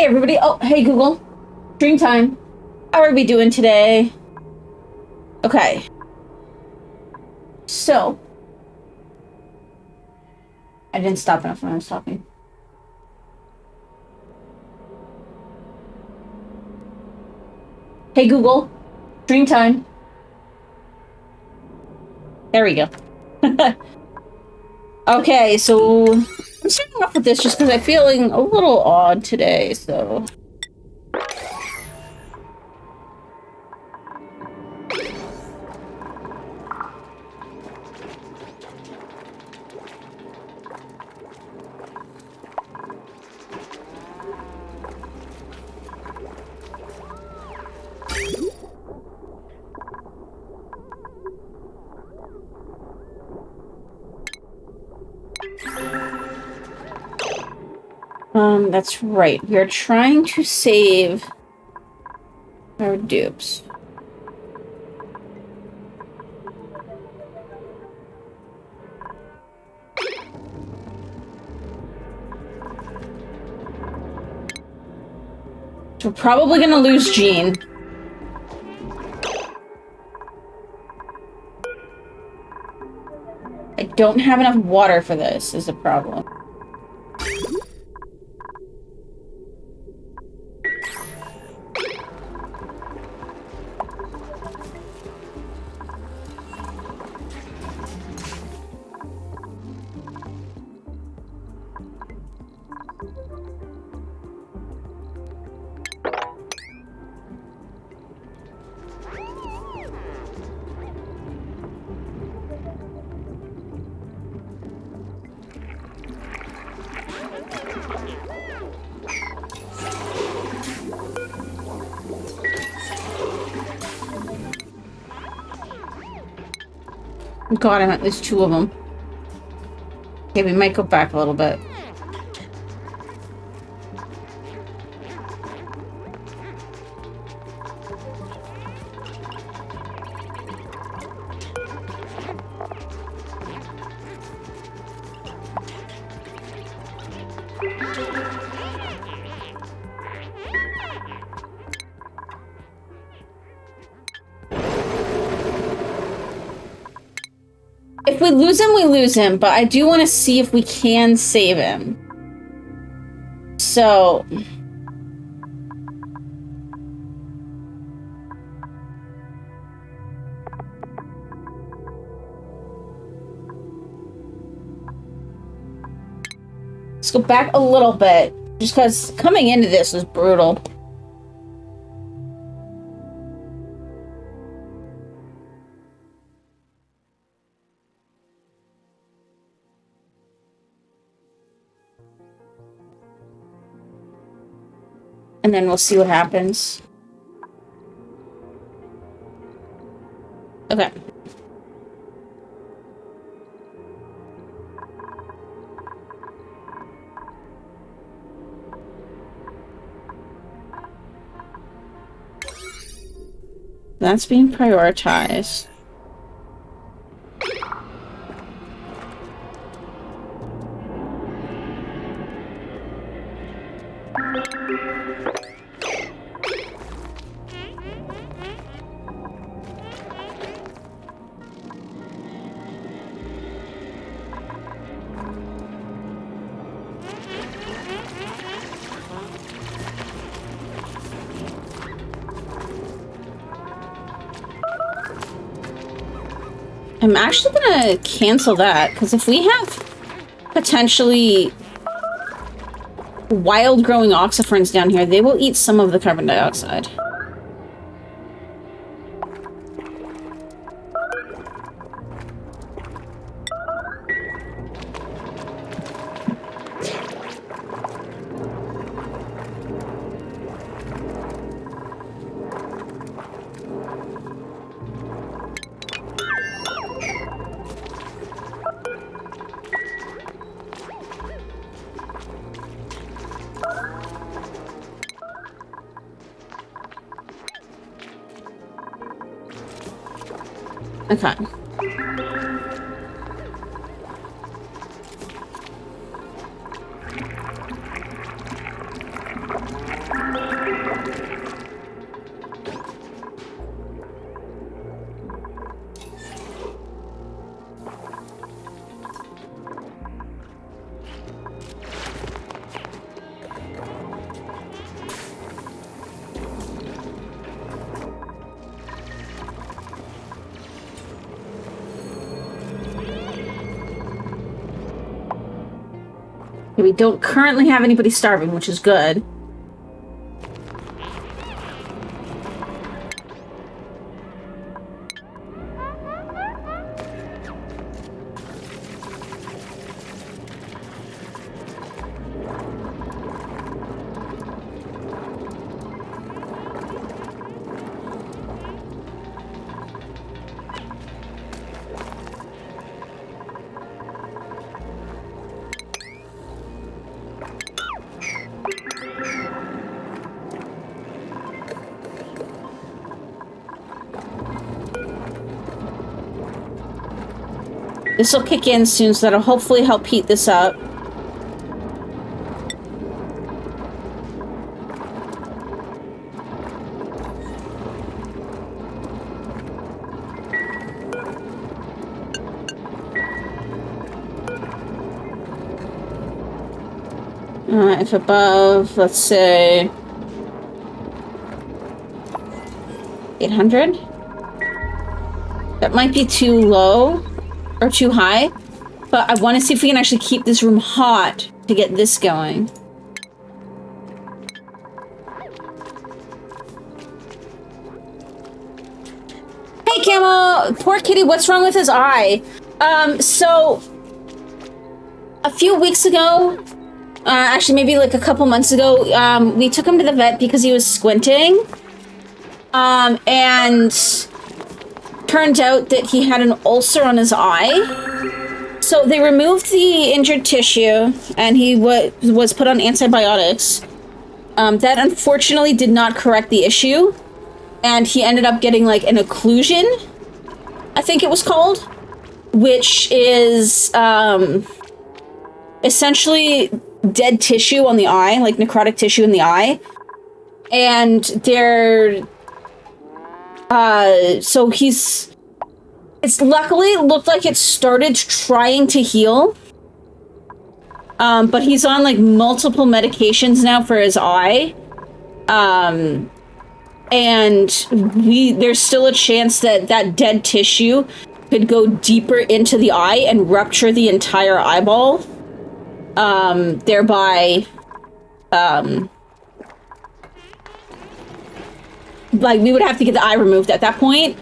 Hey everybody. Oh, hey Google. Stream time. How are we doing today? Okay. So. I didn't stop enough when I was talking. Hey Google. Stream time. There we go. Okay, so I'm starting off with this just because I'm feeling a little odd today, so. That's right. We are trying to save our dupes. So we're probably gonna lose Jean. I don't have enough water for this, is the problem. God, I meant there's two of them. Okay, we might go back a little bit. If we lose him, but I do want to see if we can save him. So... let's go back a little bit, just because coming into this was brutal. And then we'll see what happens. Okay. That's being prioritized. I'm actually gonna cancel that, because if we have potentially wild growing oxyphorns down here, they will eat some of the carbon dioxide. Okay. We don't currently have anybody starving, which is good. This will kick in soon, so that'll hopefully help heat this up. If above, let's say 800. That might be too low or too high, but I want to see if we can actually keep this room hot to get this going. Hey, Camel! Poor kitty, what's wrong with his eye? So a few weeks ago, actually maybe like a couple months ago, we took him to the vet because he was squinting. And turned out that he had an ulcer on his eye. So they removed the injured tissue and he was put on antibiotics. That unfortunately did not correct the issue. And he ended up getting like an occlusion, I think it was called, which is essentially dead tissue on the eye, like necrotic tissue in the eye. And so it's luckily looked like it started trying to heal. But he's on like multiple medications now for his eye. And there's still a chance that that dead tissue could go deeper into the eye and rupture the entire eyeball. Thereby, like, we would have to get the eye removed at that point.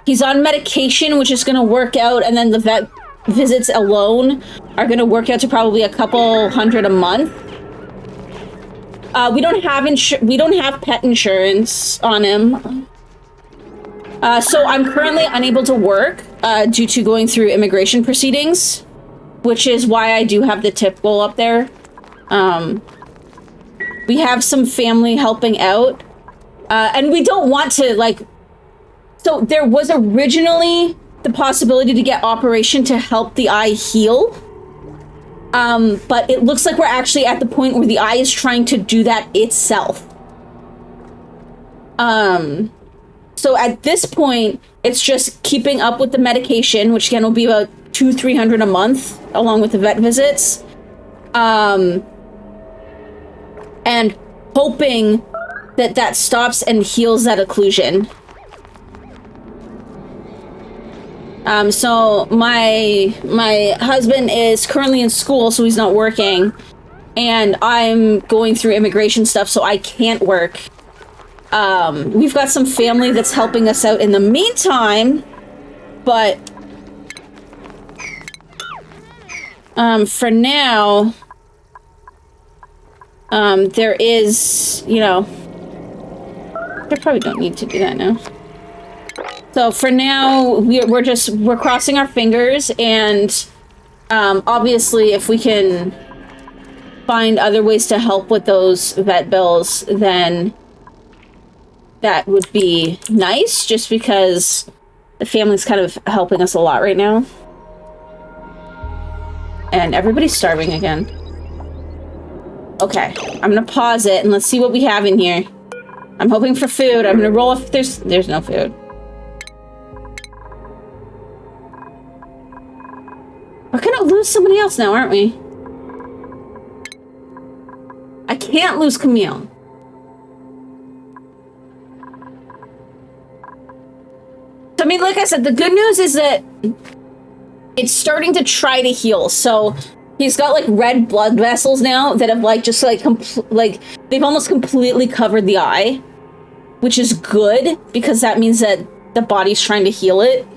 He's on medication, which is going to work out, and then the vet visits alone are going to work out to probably a couple $100 a month. We don't have pet insurance on him. So I'm currently unable to work due to going through immigration proceedings, which is why I do have the tip goal up there. We have some family helping out, and we don't want to, like... So there was originally the possibility to get operation to help the eye heal. But it looks like we're actually at the point where the eye is trying to do that itself. So at this point, it's just keeping up with the medication, which again will be about $200-300 a month, along with the vet visits. And hoping that that stops and heals that occlusion. So my husband is currently in school, so he's not working, and I'm going through immigration stuff, so I can't work. We've got some family that's helping us out in the meantime, but for now, there is, you know, I probably don't need to do that now. So for now, we're crossing our fingers, and obviously if we can find other ways to help with those vet bills, then that would be nice, just because the family's kind of helping us a lot right now. And everybody's starving again. Okay, I'm gonna pause it and let's see what we have in here. I'm hoping for food. I'm gonna roll if there's no food. We're gonna lose somebody else now, aren't we? I can't lose Camille. I mean, like I said, the good news is that it's starting to try to heal. So he's got like red blood vessels now that have like just like they've almost completely covered the eye, which is good because that means that the body's trying to heal it.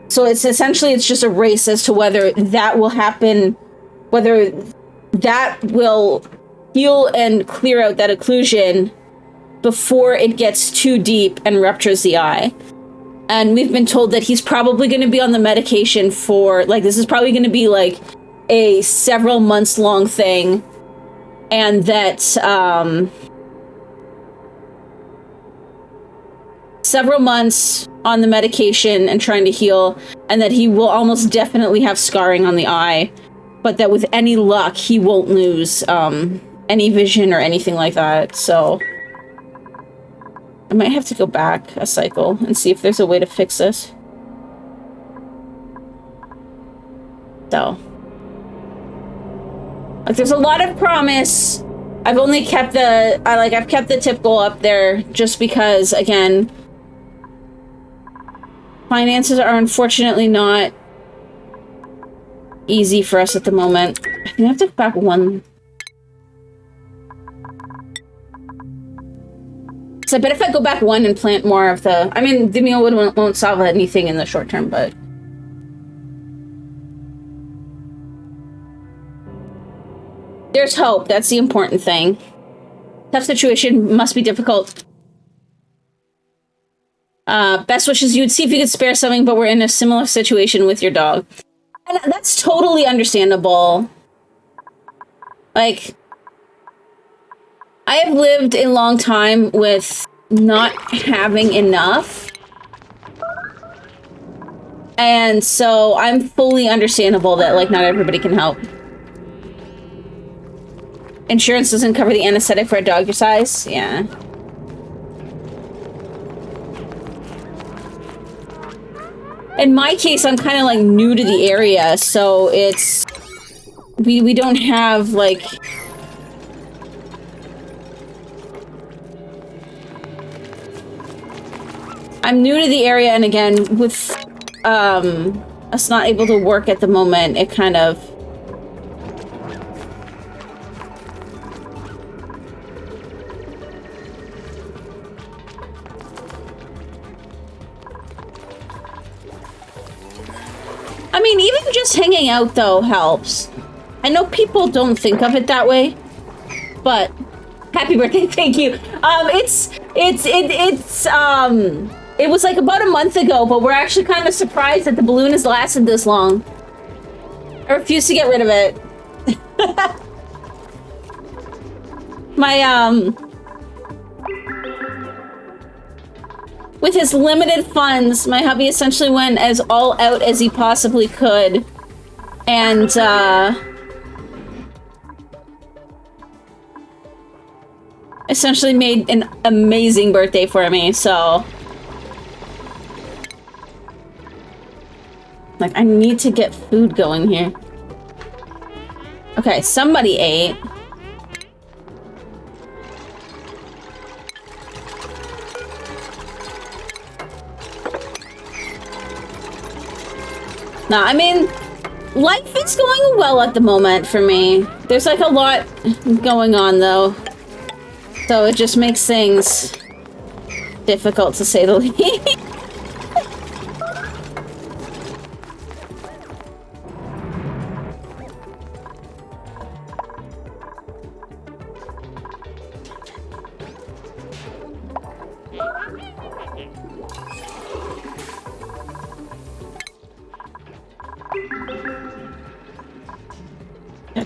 So it's essentially, it's just a race as to whether that will happen, whether that will heal and clear out that occlusion before it gets too deep and ruptures the eye. And we've been told that he's probably going to be on the medication for, like, this is probably going to be like a several months long thing. And that, several months on the medication and trying to heal, and that he will almost definitely have scarring on the eye, but that with any luck, he won't lose any vision or anything like that. So I might have to go back a cycle and see if there's a way to fix this. So, like, there's a lot of promise. I've only kept I've kept the tip goal up there just because, again, finances are unfortunately not easy for us at the moment. I think I have to go back one. So I bet if I go back one and plant more of the... I mean, the meal won't solve anything in the short term, but... there's hope. That's the important thing. Tough situation must be difficult. Best wishes, you would see if you could spare something, but we're in a similar situation with your dog. And that's totally understandable. Like, I have lived a long time with not having enough. And so I'm fully understandable that, like, not everybody can help. Insurance doesn't cover the anesthetic for a dog your size? Yeah. In my case, I'm kind of like new to the area, so it's... We don't have, like... I'm new to the area, and again, with us not able to work at the moment, it kind of... I mean, even just hanging out, though, helps. I know people don't think of it that way, but happy birthday, thank you. It was like about a month ago, but we're actually kind of surprised that the balloon has lasted this long. I refuse to get rid of it. With his limited funds, my hubby essentially went as all out as he possibly could. And, essentially made an amazing birthday for me, so... Like, I need to get food going here. Okay, somebody ate. No, I mean, life is going well at the moment for me. There's like a lot going on though. So it just makes things difficult to say the least.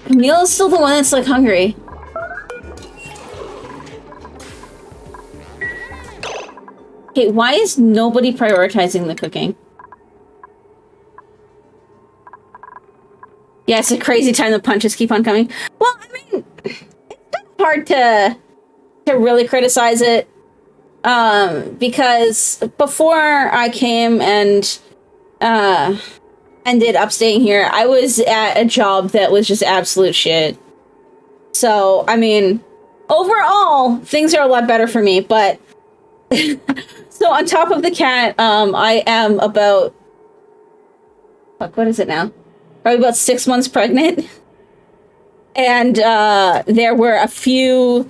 Camille is still the one that's like hungry. Okay, why is nobody prioritizing the cooking? Yeah, it's a crazy time. The punches keep on coming. Well, I mean, it's hard to really criticize it. Because before I came and ended up staying here, I was at a job that was just absolute shit. So, I mean, overall, things are a lot better for me, but... So, on top of the cat, I am about fuck, what is it now? Probably about 6 months pregnant. And there were a few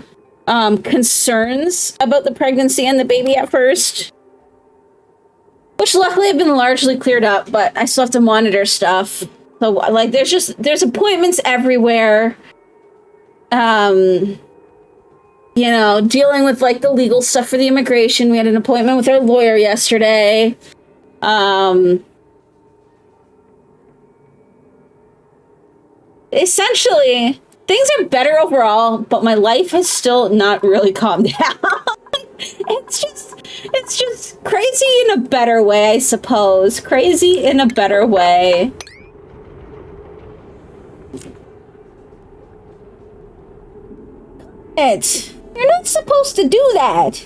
concerns about the pregnancy and the baby at first, which luckily have been largely cleared up, but I still have to monitor stuff. So, like, there's appointments everywhere. You know, dealing with, like, the legal stuff for the immigration. We had an appointment with our lawyer yesterday. Essentially, things are better overall, but my life has still not really calmed down. It's just crazy in a better way, I suppose. Crazy in a better way. You're not supposed to do that.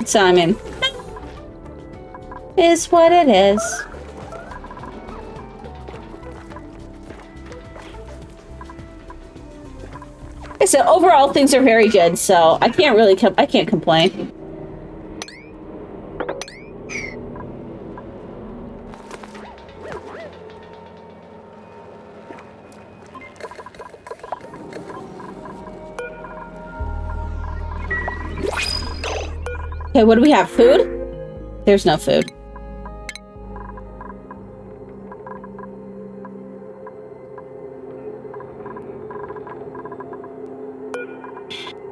Simon. Is what it is. Like I said, overall things are very good, so I can't really I can't complain. Okay, what do we have? Food? There's no food.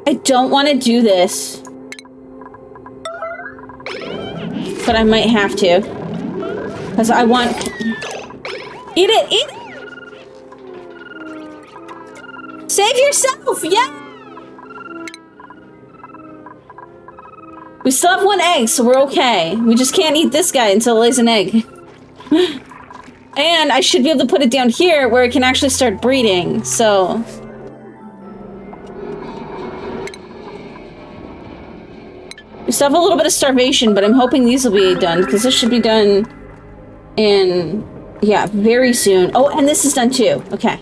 I don't want to do this. But I might have to. Because I want... Eat it! Eat it! Save yourself! Yeah! We still have 1 egg, so we're okay. We just can't eat this guy until it lays an egg. And I should be able to put it down here where it can actually start breeding, so... We still have a little bit of starvation, but I'm hoping these will be done, because this should be done in... Yeah, very soon. Oh, and this is done too. Okay.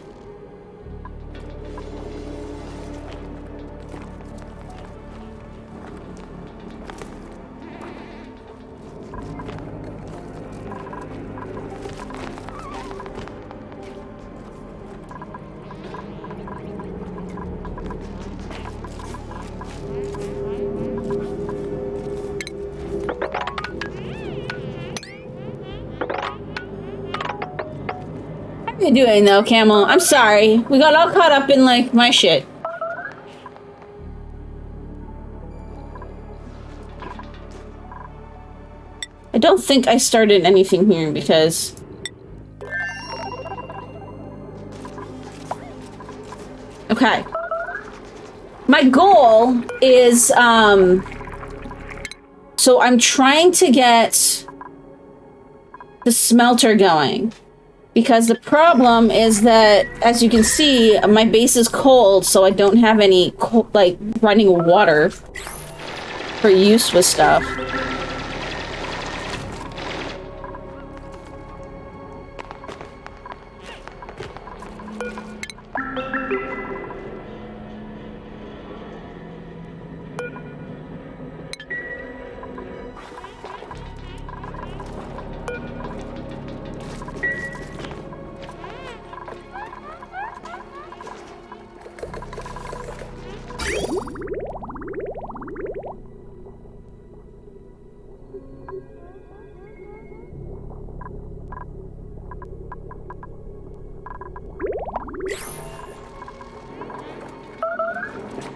How you doing though, Camel? I'm sorry. We got all caught up in, like, my shit. I don't think I started anything here because... Okay. My goal is, so I'm trying to get the smelter going. Because the problem is that, as you can see, my base is cold, so I don't have any, like, running water for use with stuff.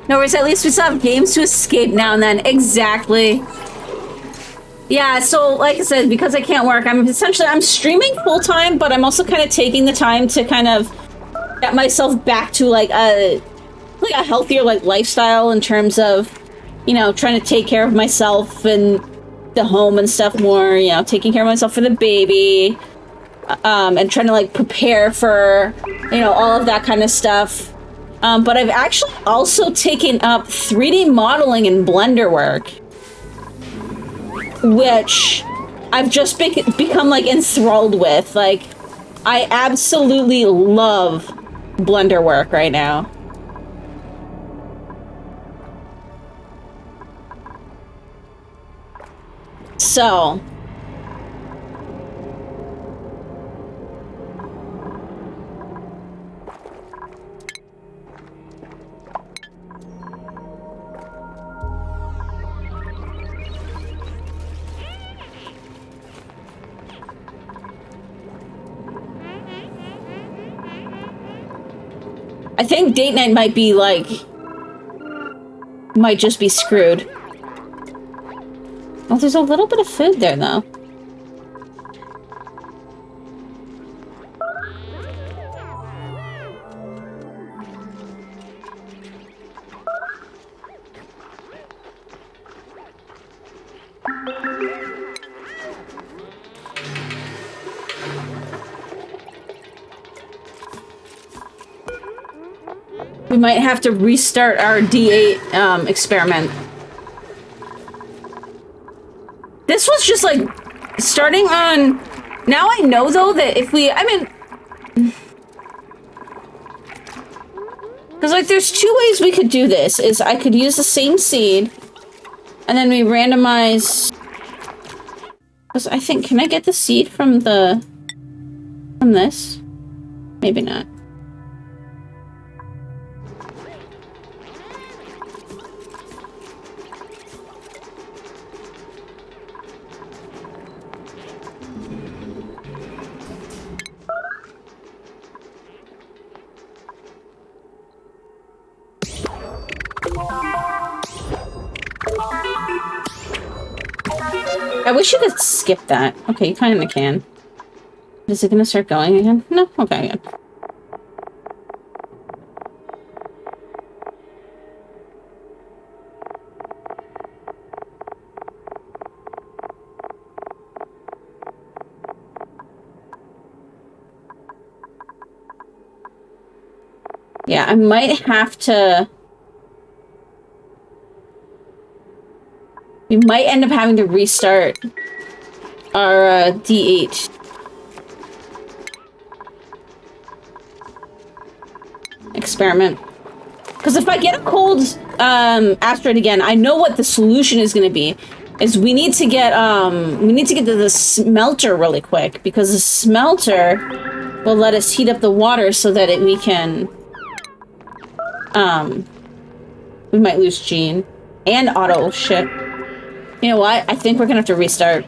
No worries, at least we still have games to escape now and then. Exactly. Yeah, so like I said, because I can't work, I'm streaming full-time, but I'm also kind of taking the time to kind of get myself back to like a healthier like lifestyle in terms of, you know, trying to take care of myself and the home and stuff more, you know, taking care of myself for the baby, and trying to like prepare for, you know, all of that kind of stuff. But I've actually also taken up 3D modeling and Blender work, which I've just become like enthralled with. Like, I absolutely love Blender work right now. So, I think date night might be like... might just be screwed. Oh, there's a little bit of food there, though. We might have to restart our D8 experiment. This was just like starting on... Now I know though that if we... I mean... Because like there's two ways we could do this. Is I could use the same seed and then we randomize... Because I think... Can I get the seed from the... From this? Maybe not. I wish you could skip that. Okay, you kind of can. Is it gonna start going again? No? Okay, good. Yeah, I might have to... We might end up having to restart our D8. Experiment. Because if I get a cold asteroid again, I know what the solution is going to be. Is we need to get to the smelter really quick, because the smelter will let us heat up the water so that we can we might lose Gene and auto ship. You know what? I think we're gonna have to restart.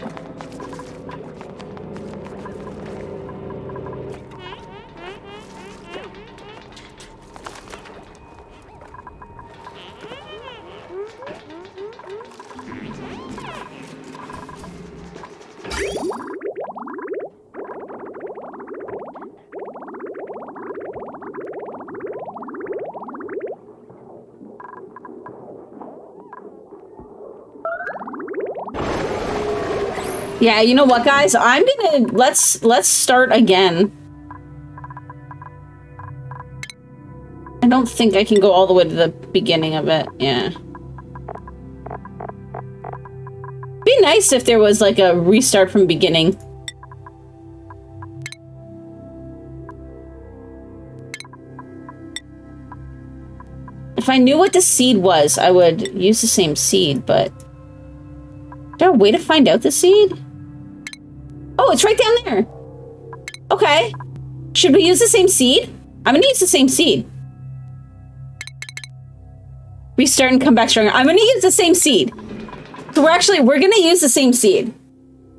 Yeah, you know what, guys? I'm gonna... Let's start again. I don't think I can go all the way to the beginning of it. Yeah. Be nice if there was, like, a restart from beginning. If I knew what the seed was, I would use the same seed, but... Is there a way to find out the seed? Oh, it's right down there. Okay. Should we use the same seed? I'm gonna use the same seed. Restart and come back stronger. I'm gonna use the same seed. So we're gonna use the same seed.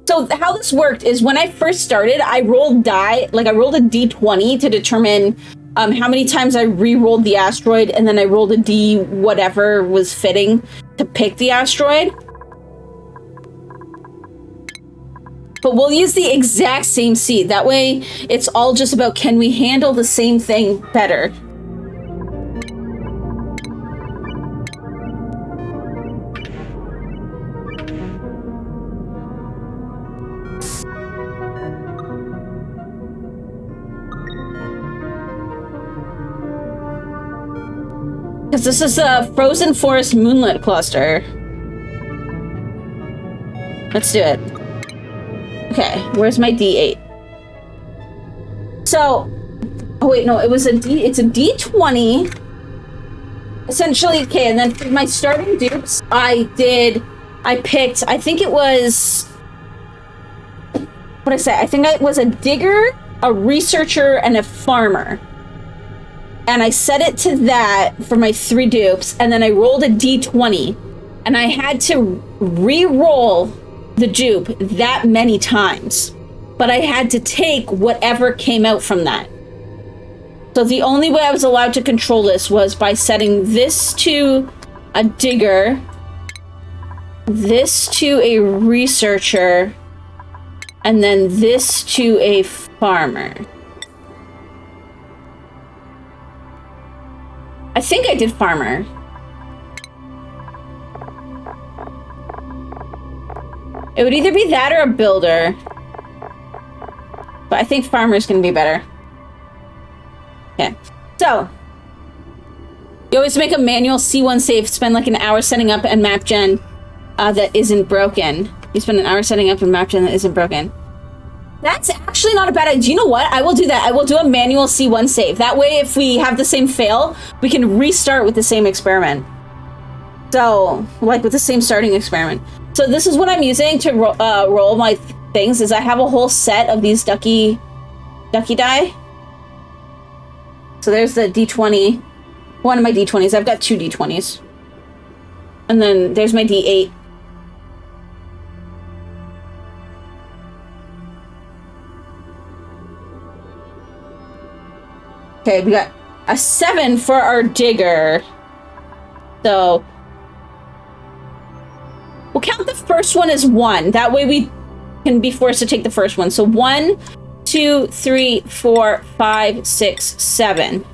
So how this worked is when I first started, I rolled a D20 to determine how many times I re-rolled the asteroid, and then I rolled a D whatever was fitting to pick the asteroid. But we'll use the exact same seed. That way, it's all just about, can we handle the same thing better? Because this is a Frozen Forest Moonlit Cluster. Let's do it. Okay, where's my D8? So, oh wait, no, it's a D20. Essentially, okay, and then for my starting dupes, I picked, I think it was, what did I say? I think it was a digger, a researcher, and a farmer. And I set it to that for my 3 dupes, and then I rolled a D20, and I had to re-roll the dupe that many times, but I had to take whatever came out from that. So the only way I was allowed to control this was by setting this to a digger, this to a researcher, and then this to a farmer. I think I did farmer. It would either be that or a builder. But I think farmer is going to be better. Okay. So, you always make a manual C1 save, spend like an hour setting up and map gen that isn't broken. You spend an hour setting up and map gen that isn't broken. That's actually not a bad idea. You know what? I will do that. I will do a manual C1 save. That way, if we have the same fail, we can restart with the same experiment. So, like with the same starting experiment. So this is what I'm using to roll my things, is I have a whole set of these ducky die. So there's the D20. One of my D20s. I've got 2 D20s. And then there's my D8. Okay, we got a 7 for our digger. So we'll count the first one as 1. That way we can be forced to take the first one. So 1, 2, 3, 4, 5, 6, 7.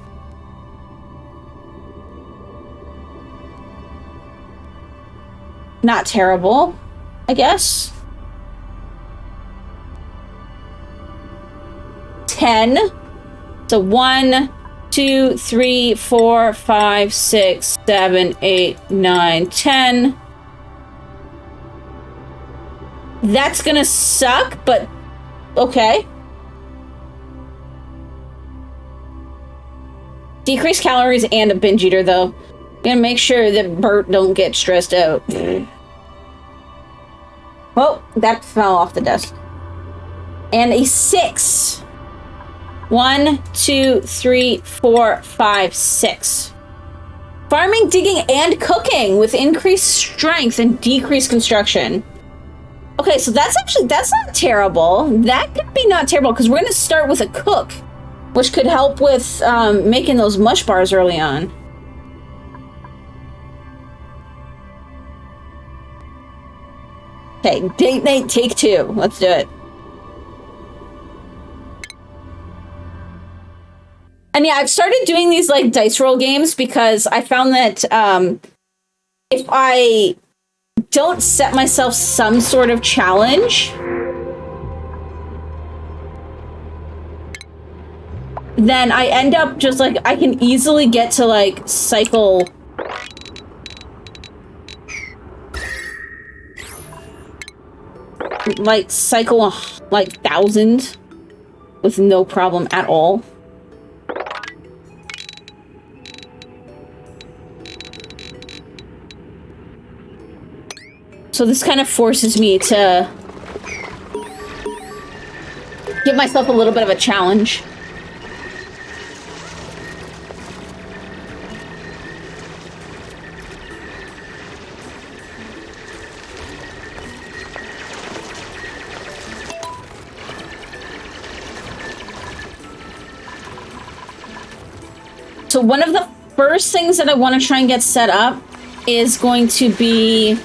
Not terrible, I guess. 10. So 1, 2, 3, 4, 5, 6, 7, 8, 9, 10. That's gonna suck, but okay. Decrease calories and a binge eater, though. Gonna make sure that Bert don't get stressed out. Oh, that fell off the desk. And a 6. 1, 2, 3, 4, 5, 6. Farming, digging, and cooking with increased strength and decreased construction. Okay, so that's not terrible. That could be not terrible, because we're going to start with a cook, which could help with making those mush bars early on. Okay, date night, take 2. Let's do it. And yeah, I've started doing these like dice roll games because I found that if I don't set myself some sort of challenge, then I end up just like, I can easily get to like cycle like 1,000 with no problem at all. So this kind of forces me to give myself a little bit of a challenge. So one of the first things that I want to try and get set up is going to be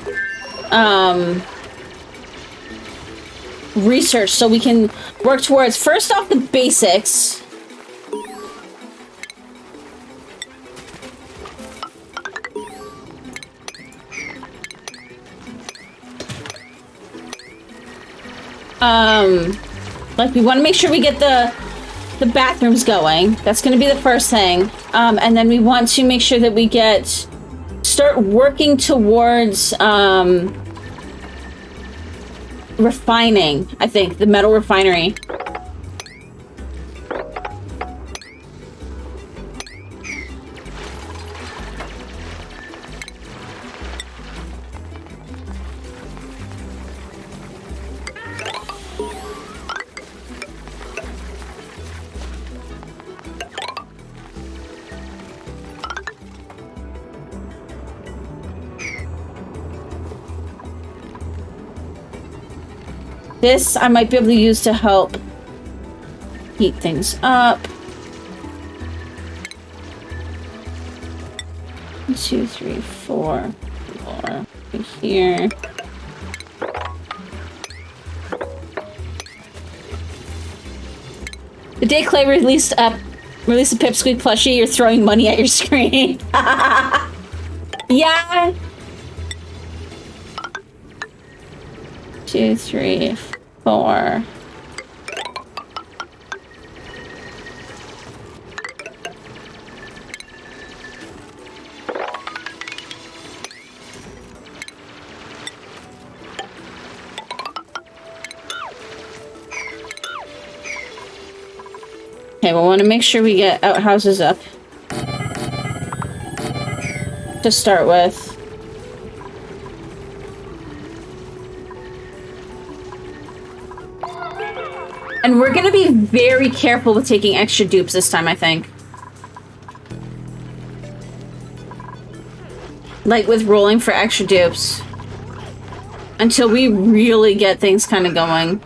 research, so we can work towards, first off, the basics. Like, we want to make sure we get the bathrooms going. That's going to be the first thing. And then we want to make sure that we start working towards refining, I think, the metal refinery. This I might be able to use to help heat things up. 2, 3, 4. Right here. The day Clay released a Pipsqueak plushie, you're throwing money at your screen. Yeah. 2, 3, 4. Okay, we want to make sure we get outhouses up to start with. And we're going to be very careful with taking extra dupes this time, I think. Like with rolling for extra dupes. Until we really get things kind of going.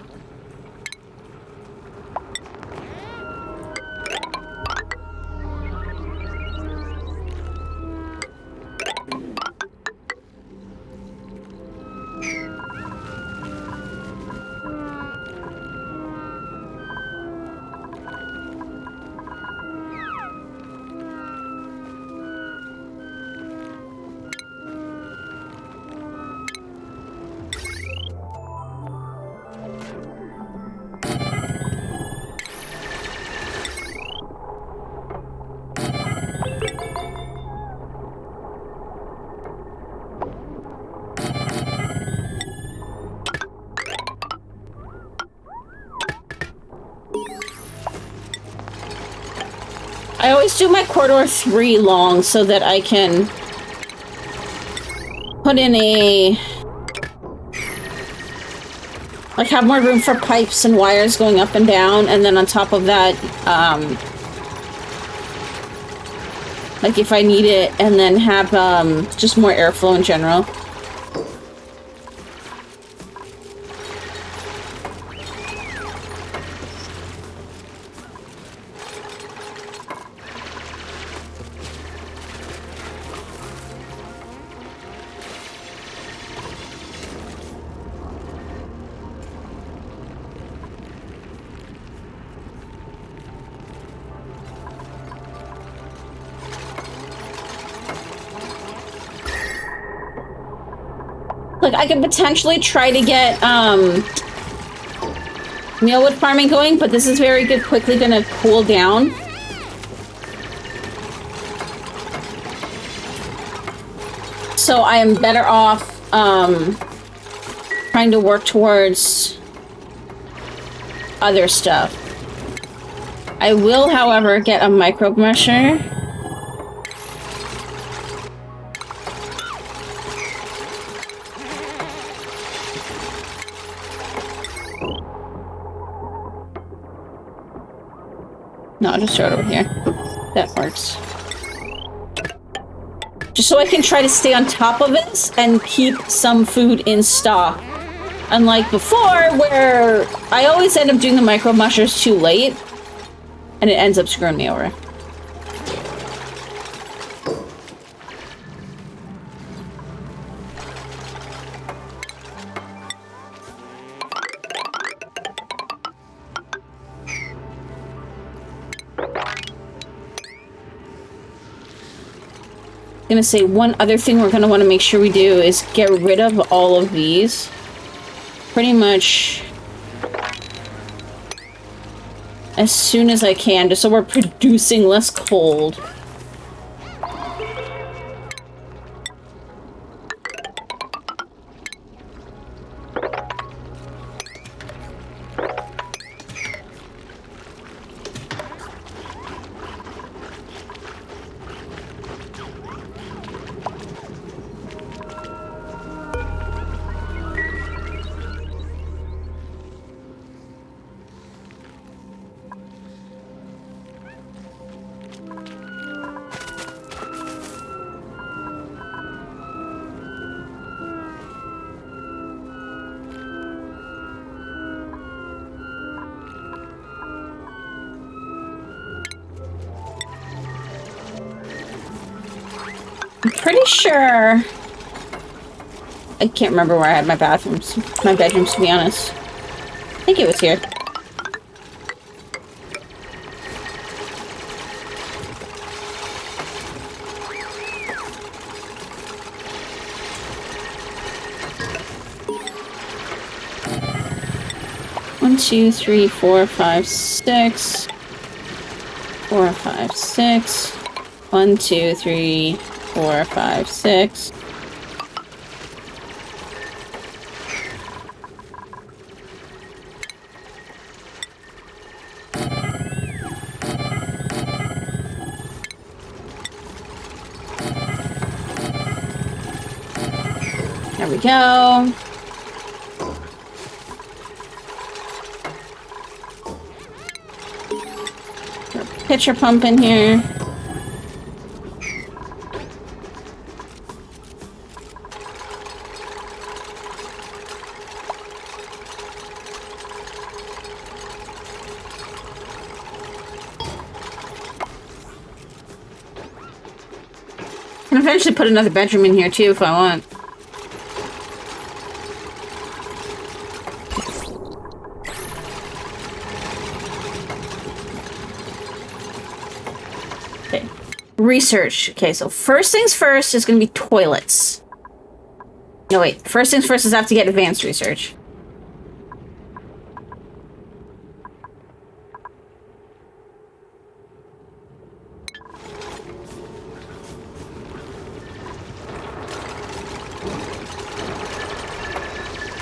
I always do my corridor 3 long so that I can put in a... like, have more room for pipes and wires going up and down, and then on top of that, like if I need it, and then have, just more airflow in general. Like, I could potentially try to get, mealwood farming going, but this is very good, quickly gonna cool down. So I am better off, trying to work towards other stuff. I will, however, get a microbe musher. No, I'll just throw it over here. That works. Just so I can try to stay on top of this and keep some food in stock. Unlike before, where I always end up doing the micro mushers too late, and it ends up screwing me over. Gonna say one other thing we're gonna want to make sure we do is get rid of all of these. Pretty much as soon as I can, just so we're producing less cold. I'm pretty sure... I can't remember where I had my bedrooms, to be honest. I think it was here. One, two, three, four, five, six. 4, 5, 6. 1, 2, 3, 4, 5, 6. There we go. Pitcher pump in here. Can eventually put another bedroom in here too if I want. Research. Okay, so first things first is going to be toilets. No, wait. First things first is I have to get advanced research.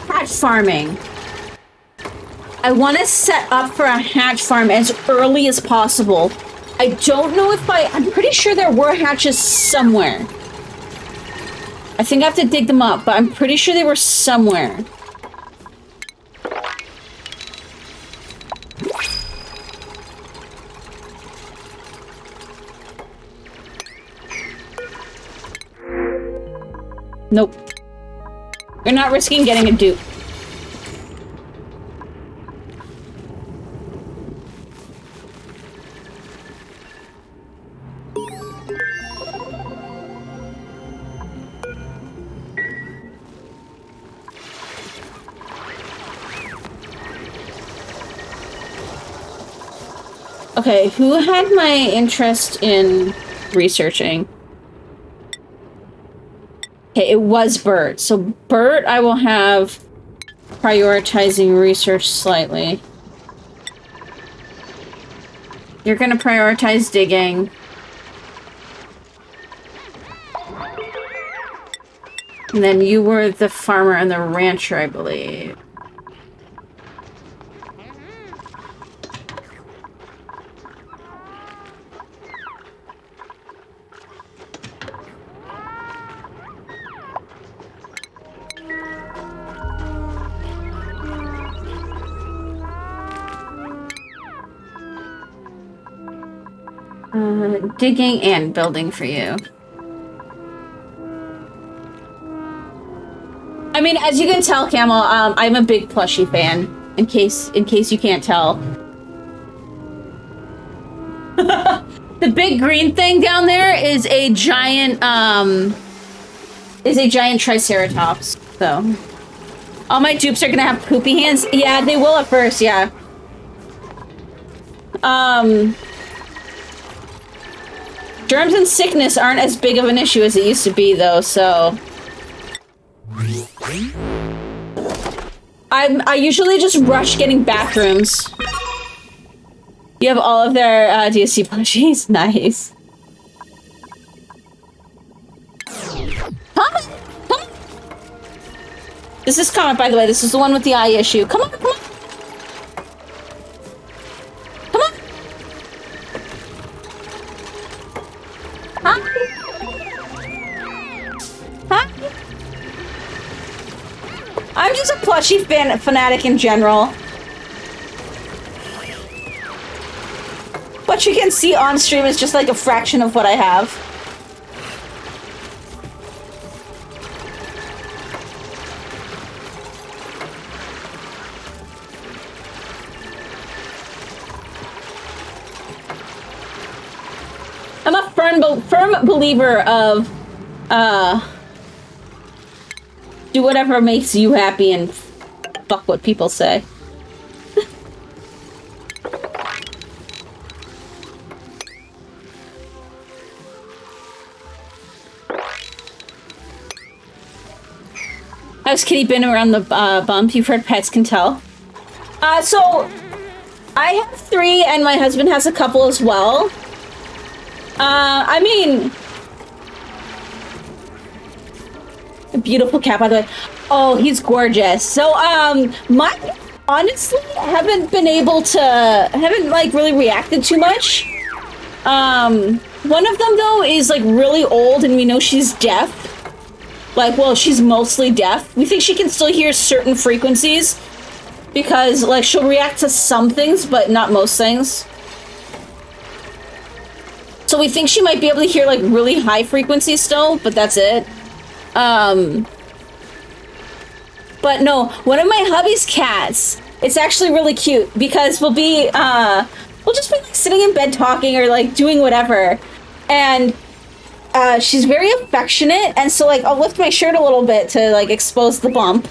Hatch farming. I want to set up for a hatch farm as early as possible. I don't know if I'm pretty sure there were hatches somewhere. I think I have to dig them up, but I'm pretty sure they were somewhere. Nope. You're not risking getting a dupe. Okay, who had my interest in researching? Okay, it was Bert. So Bert, I will have prioritizing research slightly. You're gonna prioritize digging. And then you were the farmer and the rancher, I believe. Digging and building for you. I mean, as you can tell, Camel, I'm a big plushie fan. In case you can't tell. The big green thing down there is a giant Triceratops. So, all my dupes are gonna have poopy hands. Yeah, they will at first. Yeah. Germs and sickness aren't as big of an issue as it used to be, though, so... I usually just rush getting bathrooms. You have all of their DSC plushies? Nice. Come on! Come on! This is Comet, by the way. This is the one with the eye issue. Come on, come on! I'm just a plushie fanatic in general. What you can see on stream is just like a fraction of what I have. I'm a firm believer of Do whatever makes you happy and fuck what people say. How's Kitty been around the bump? You've heard pets can tell. So I have 3 and my husband has a couple as well. I mean, a beautiful cat, by the way. Oh, he's gorgeous. So, mine, honestly, haven't like really reacted too much. One of them though is like really old and we know she's deaf. Like, well, she's mostly deaf. We think she can still hear certain frequencies because like she'll react to some things, but not most things. So we think she might be able to hear like really high frequencies still, but that's it. But no, one of my hubby's cats, it's actually really cute because we'll just be like sitting in bed talking or like doing whatever. And she's very affectionate. And so like, I'll lift my shirt a little bit to like expose the bump.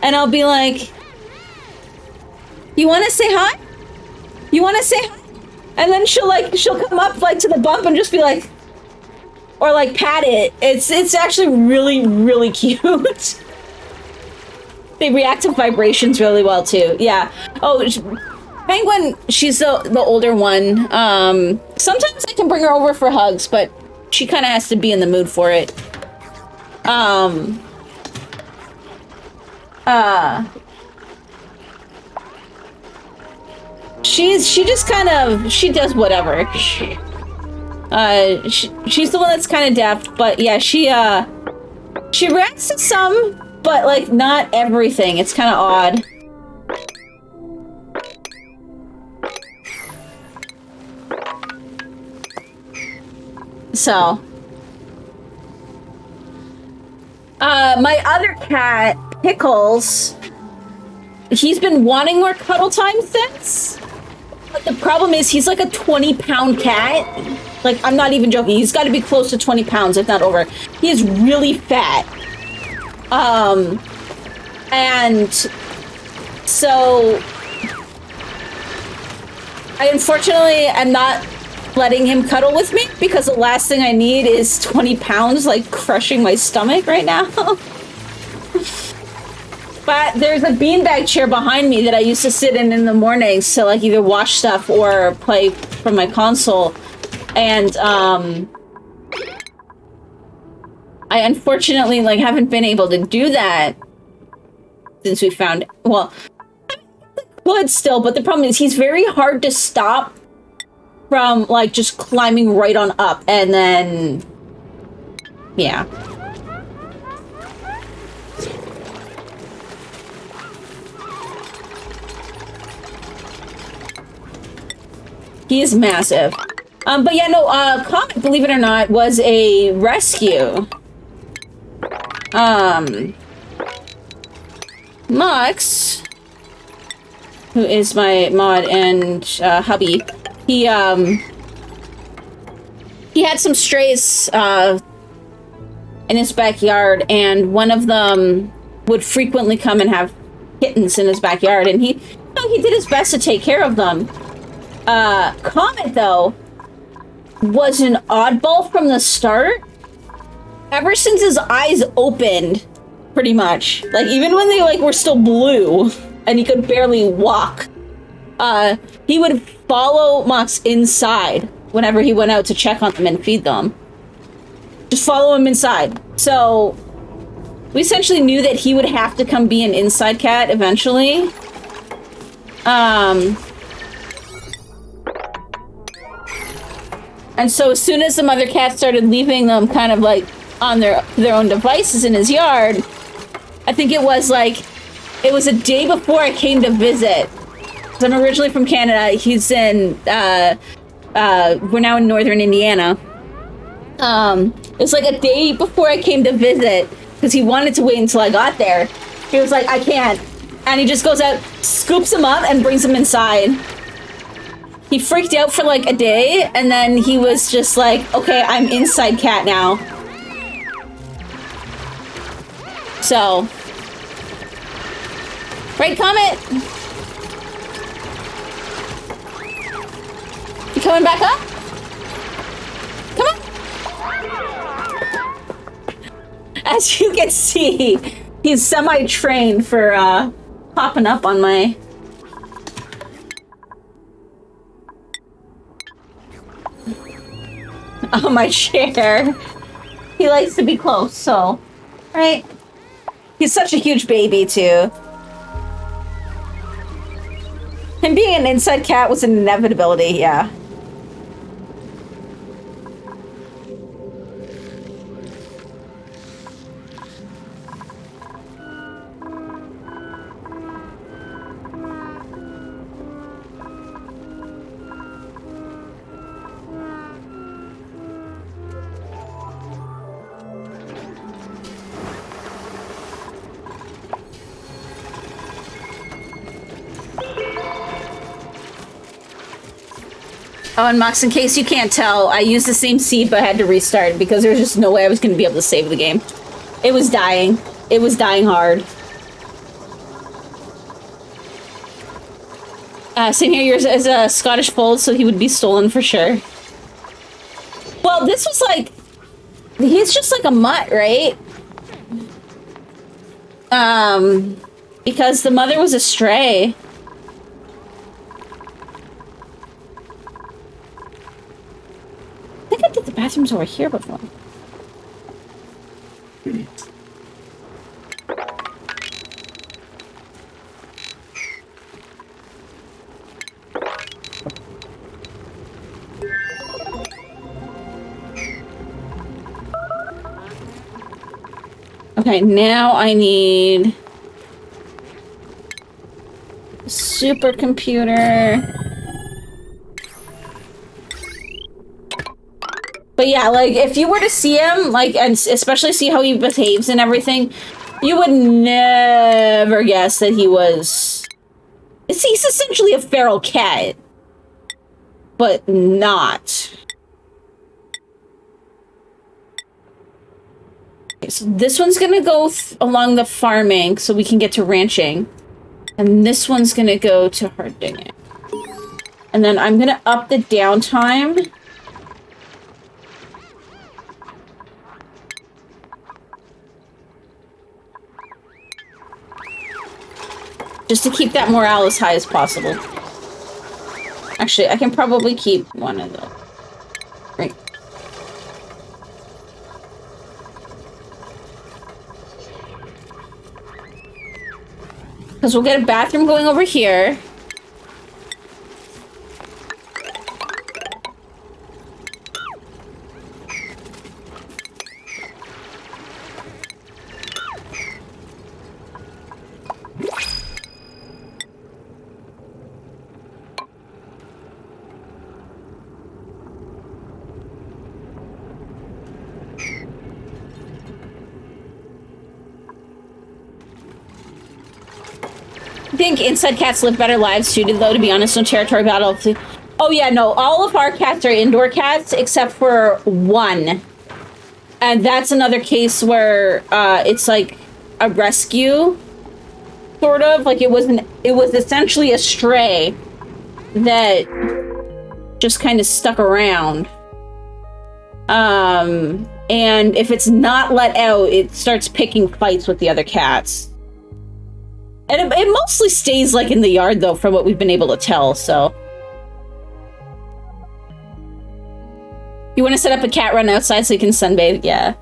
And I'll be like, you want to say hi? You want to say hi? And then she'll come up like to the bump and just be like, or like pat it. It's actually really, really cute. They react to vibrations really well too. Yeah. Oh, Penguin, she's the older one. Sometimes I can bring her over for hugs, but she kind of has to be in the mood for it. She just kind of, she does whatever. She's the one that's kind of deaf, but yeah, she reacts to some, but like not everything. It's kind of odd. So, my other cat, Pickles, he's been wanting more cuddle time since. But the problem is he's like a 20-pound cat. Like, I'm not even joking. He's got to be close to 20 pounds, if not over. He is really fat. And so I unfortunately am not letting him cuddle with me because the last thing I need is 20 pounds like crushing my stomach right now. But there's a beanbag chair behind me that I used to sit in the mornings to like either watch stuff or play from my console. And I unfortunately like haven't been able to do that since we found, well, I could still, but the problem is he's very hard to stop from like just climbing right on up, and then yeah. He is massive. But yeah, no, Comet, believe it or not, was a rescue. Mux, who is my mod and hubby, he had some strays in his backyard, and one of them would frequently come and have kittens in his backyard, and he did his best to take care of them. Comet, though, was an oddball from the start. Ever since his eyes opened, pretty much. Like, even when they, like, were still blue and he could barely walk, he would follow Mox inside whenever he went out to check on them and feed them. Just follow him inside. So, we essentially knew that he would have to come be an inside cat eventually. And so as soon as the mother cat started leaving them kind of like on their own devices in his yard, I think it was a day before I came to visit. 'Cause I'm originally from Canada. He's in, we're now in northern Indiana. It was like a day before I came to visit because he wanted to wait until I got there. He was like, I can't. And he just goes out, scoops him up and brings him inside. He freaked out for like a day, and then he was just like, okay, I'm inside cat now. So, right, Comet? You coming back up? Come on. As you can see, he's semi-trained for popping up on my chair. He likes to be close, so right. He's such a huge baby too. Him being an inside cat was an inevitability, yeah. Oh, and Mox, in case you can't tell, I used the same seed, but I had to restart because there was just no way I was going to be able to save the game. It was dying. It was dying hard. Same here, yours is a Scottish fold, so he would be stolen for sure. Well, this was like... He's just like a mutt, right? Because the mother was a stray. I think I did the bathrooms over here before. Okay, now I need a supercomputer. But yeah, like, if you were to see him, like, and especially see how he behaves and everything, you would never guess that he was... He's essentially a feral cat. But not. Okay, so this one's gonna go along the farming so we can get to ranching. And this one's gonna go to hard digging. And then I'm gonna up the downtime. Just to keep that morale as high as possible. Actually, I can probably keep one of those. Right. Because we'll get a bathroom going over here. I think inside cats live better lives suited, though, to be honest. No territory battle. Oh, yeah, no. All of our cats are indoor cats, except for one. And that's another case where it's like a rescue, sort of. Like, it was essentially a stray that just kind of stuck around. And if it's not let out, it starts picking fights with the other cats. And it mostly stays, like, in the yard, though, from what we've been able to tell, so. You want to set up a cat run outside so you can sunbathe? Yeah.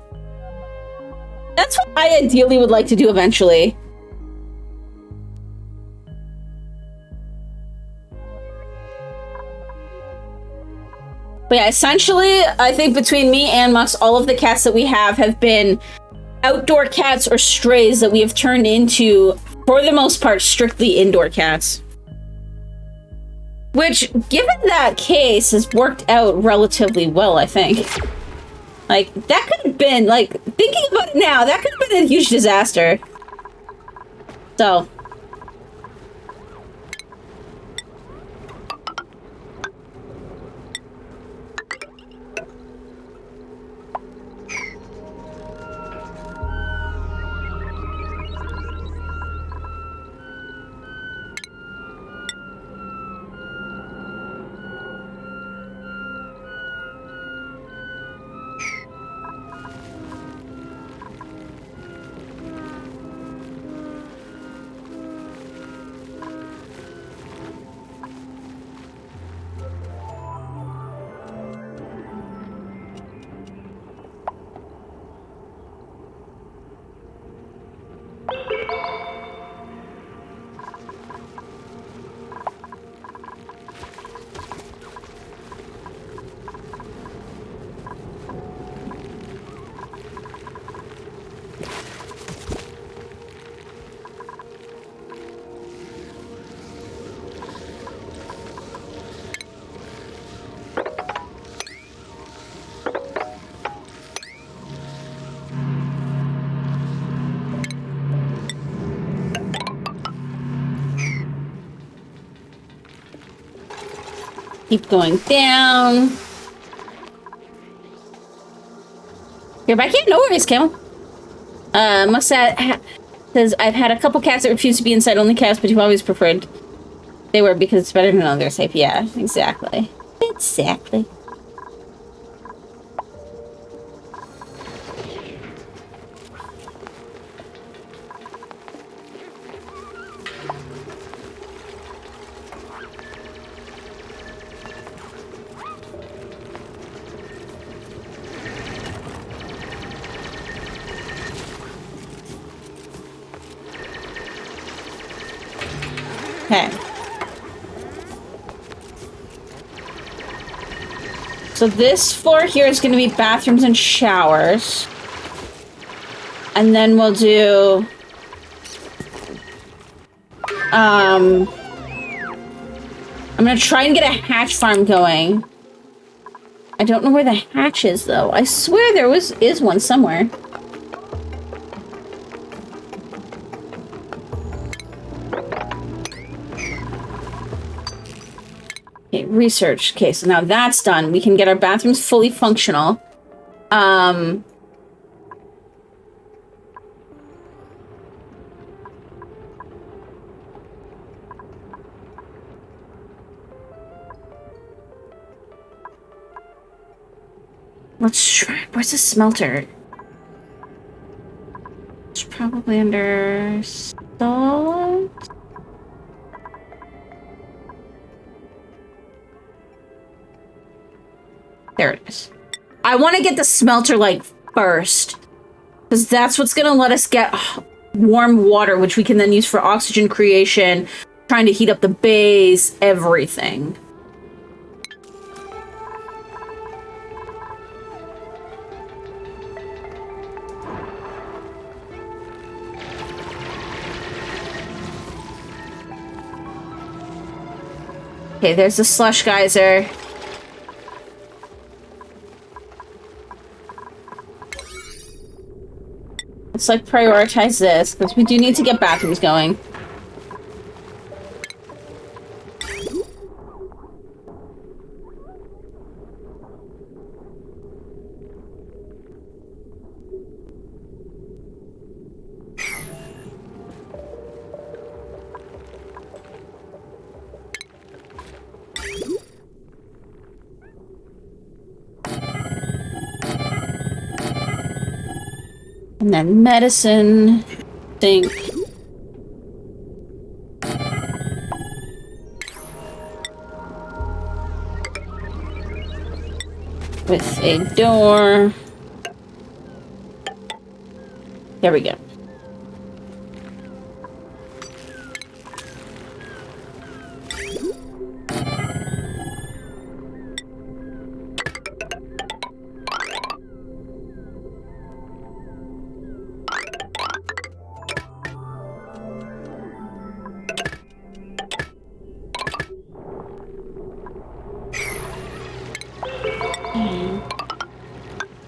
That's what I ideally would like to do eventually. But yeah, essentially, I think between me and Mux, all of the cats that we have been outdoor cats or strays that we have turned into, for the most part, strictly indoor cats. Which, given that case, has worked out relatively well, I think. Like, that could have been, like, thinking about it now, that could have been a huge disaster. So. keep going down. You're back here? No worries, Camel. Must have... Says, I've had a couple cats that refuse to be inside only cats, but you've always preferred they were because it's better to know they're safe. Yeah, exactly. Exactly. Okay. So this floor here is going to be bathrooms and showers. And then we'll do... I'm going to try and get a hatch farm going. I don't know where the hatch is, though. I swear there is one somewhere. Okay, research. Okay, so now that's done. We can get our bathrooms fully functional. Let's try. Where's the smelter? It's probably under salt. There it is. I want to get the smelter, like, first. Because that's what's going to let us get warm water, which we can then use for oxygen creation, trying to heat up the base, everything. Okay, there's the slush geyser. Let's, like, prioritize this, because we do need to get bathrooms going. And then medicine sink. With a door. There we go.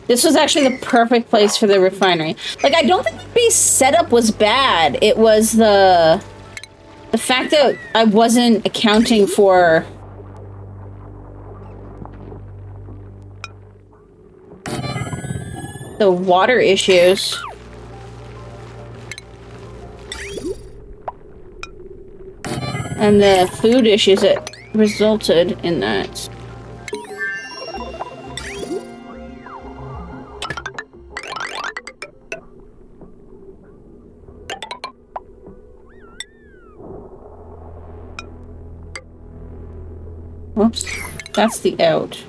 This was actually the perfect place for the refinery. Like, I don't think the base setup was bad. It was the fact that I wasn't accounting for the water issues. And the food issues that resulted in that. Whoops. That's the out.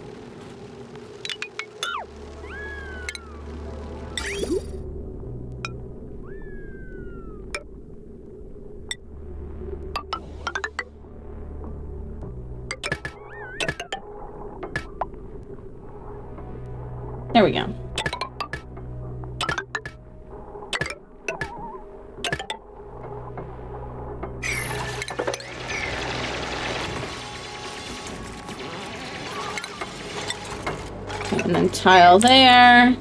There we go. And then tile there.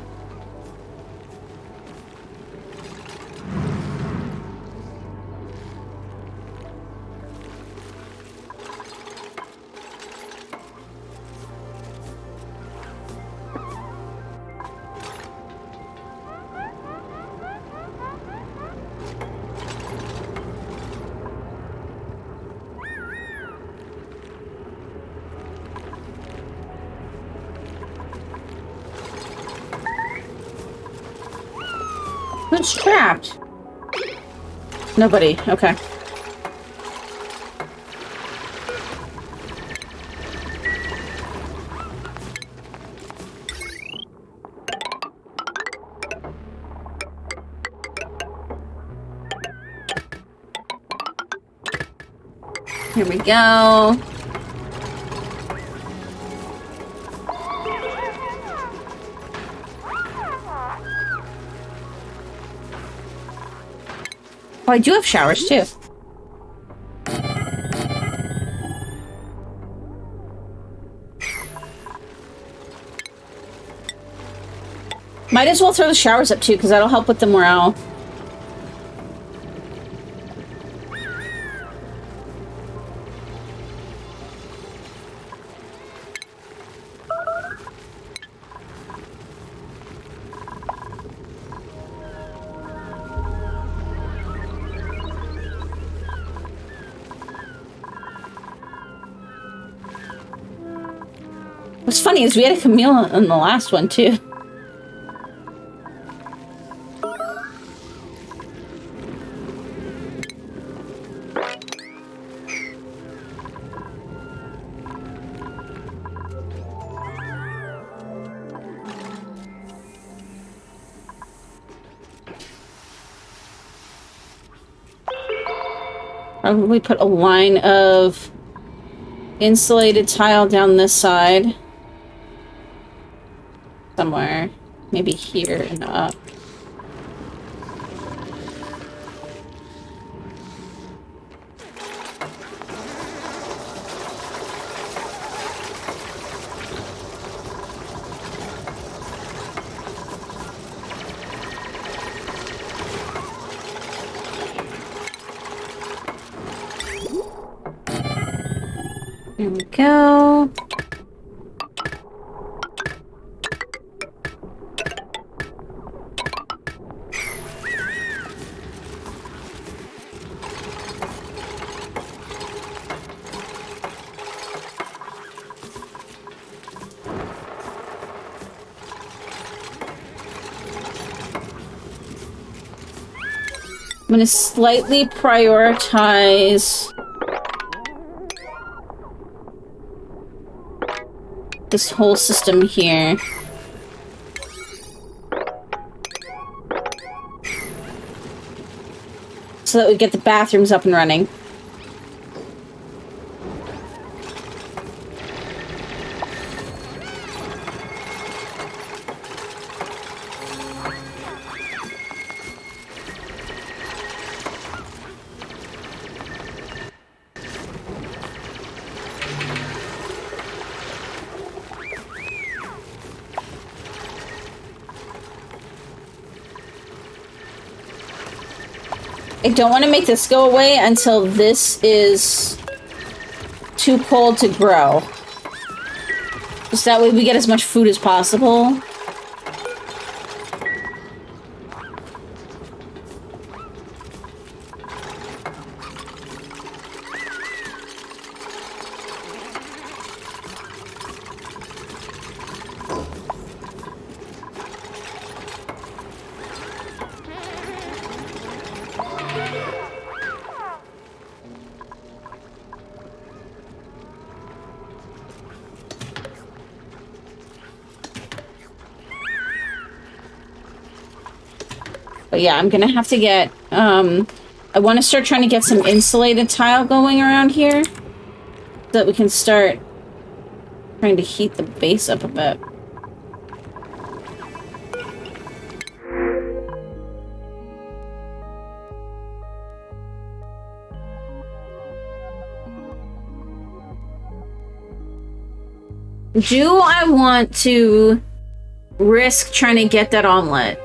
Who's trapped? Nobody. Okay. Here we go. Oh, I do have showers too. Might as well throw the showers up too, because that'll help with the morale. What's funny is we had a Camille in the last one too. Probably put a line of insulated tile down this side. Somewhere. Maybe here and up. Here we go. I'm going to slightly prioritize this whole system here. So that we get the bathrooms up and running. I don't want to make this go away until this is too cold to grow. Just that way we get as much food as possible. But yeah, I'm gonna have to get, I want to start trying to get some insulated tile going around here so that we can start trying to heat the base up a bit. Do I want to risk trying to get that omelet?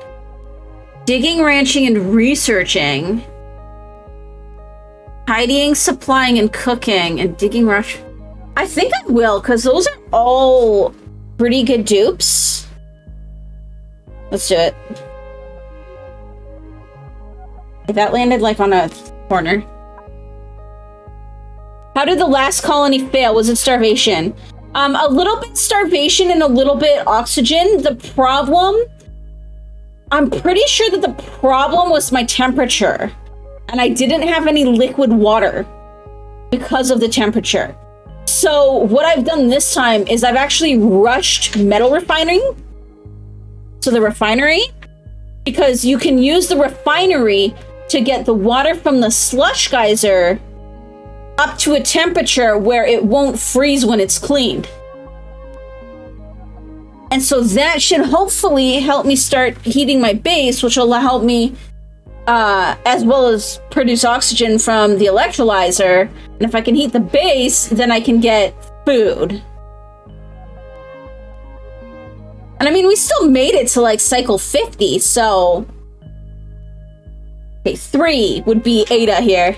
Digging, ranching, and researching. Tidying, supplying, and cooking, and digging, rush. I think I will, because those are all pretty good dupes. Let's do it. That landed, like, on a corner. How did the last colony fail? Was it starvation? A little bit starvation and a little bit oxygen. The problem... I'm pretty sure that the problem was my temperature. And I didn't have any liquid water because of the temperature. So what I've done this time is I've actually rushed metal refining. So the refinery, because you can use the refinery to get the water from the slush geyser up to a temperature where it won't freeze when it's cleaned. And so that should hopefully help me start heating my base, which will help me as well as produce oxygen from the electrolyzer. And if I can heat the base, then I can get food. And I mean, we still made it to like cycle 50, so... Okay, 3 would be Ada here.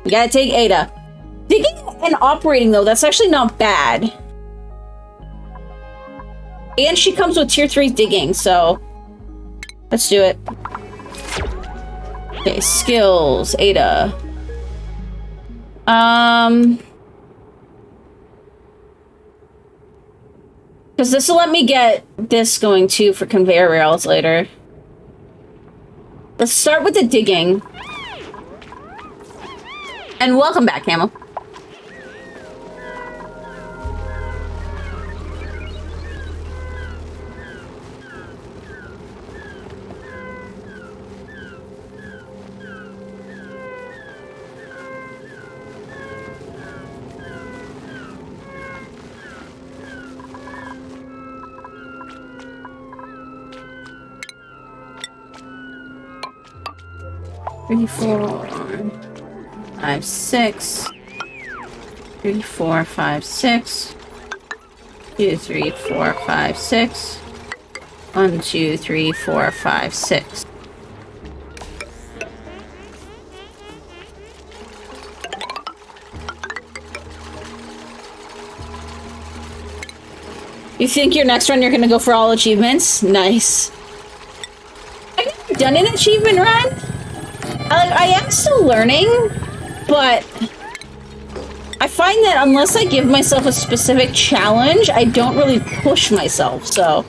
You gotta take Ada. Digging and operating, though, that's actually not bad. And she comes with tier 3 digging, so... Let's do it. Okay, skills, Ada. Because this will let me get this going too for conveyor rails later. Let's start with the digging. And welcome back, Camel. Three, 4, 5, 6. 3, 4, 5, 6. 2, 3, 4, 5, 6. 1, 2, 3, 4, 5, 6. You think your next run you're gonna go for all achievements? Nice. Have you done an achievement run? I am still learning, but I find that unless I give myself a specific challenge, I don't really push myself, so...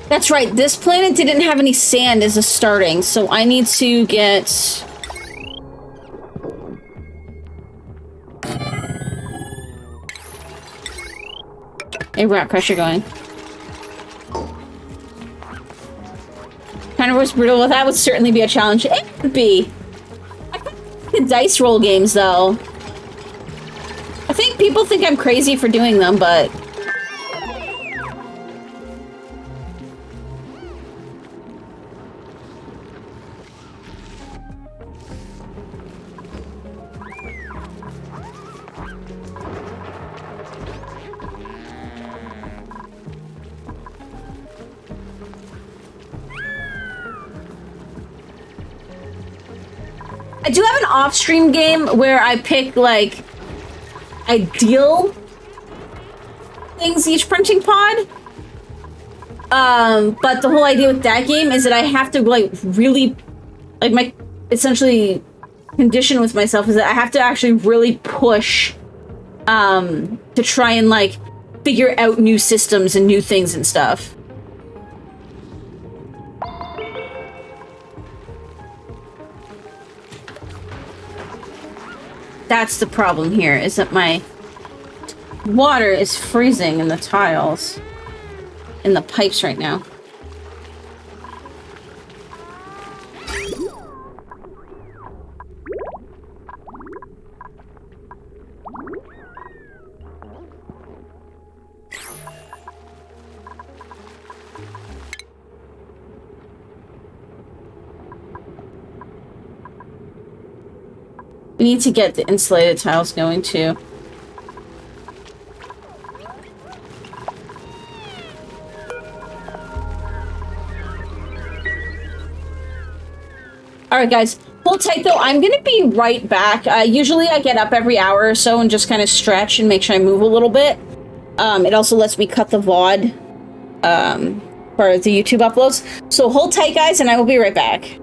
That's right, this planet didn't have any sand as a starting, so I need to get... a rock crusher going. Carnivore's brutal, well that would certainly be a challenge. It would be! I like the dice roll games, though. I think people think I'm crazy for doing them, but... I do have an off-stream game where I pick, like, ideal things each printing pod. But the whole idea with that game is that I have to, like, really, like, my, essentially, condition with myself is that I have to actually really push, to try and, like, figure out new systems and new things and stuff. That's the problem here, is that my water is freezing in the tiles, in the pipes right now. We need to get the insulated tiles going too. Alright guys, Hold tight, though. I'm going to be right back. Usually I get up every hour or so and just kind of stretch and make sure I move a little bit. It also lets me cut the VOD for the YouTube uploads. So hold tight, guys, and I will be right back.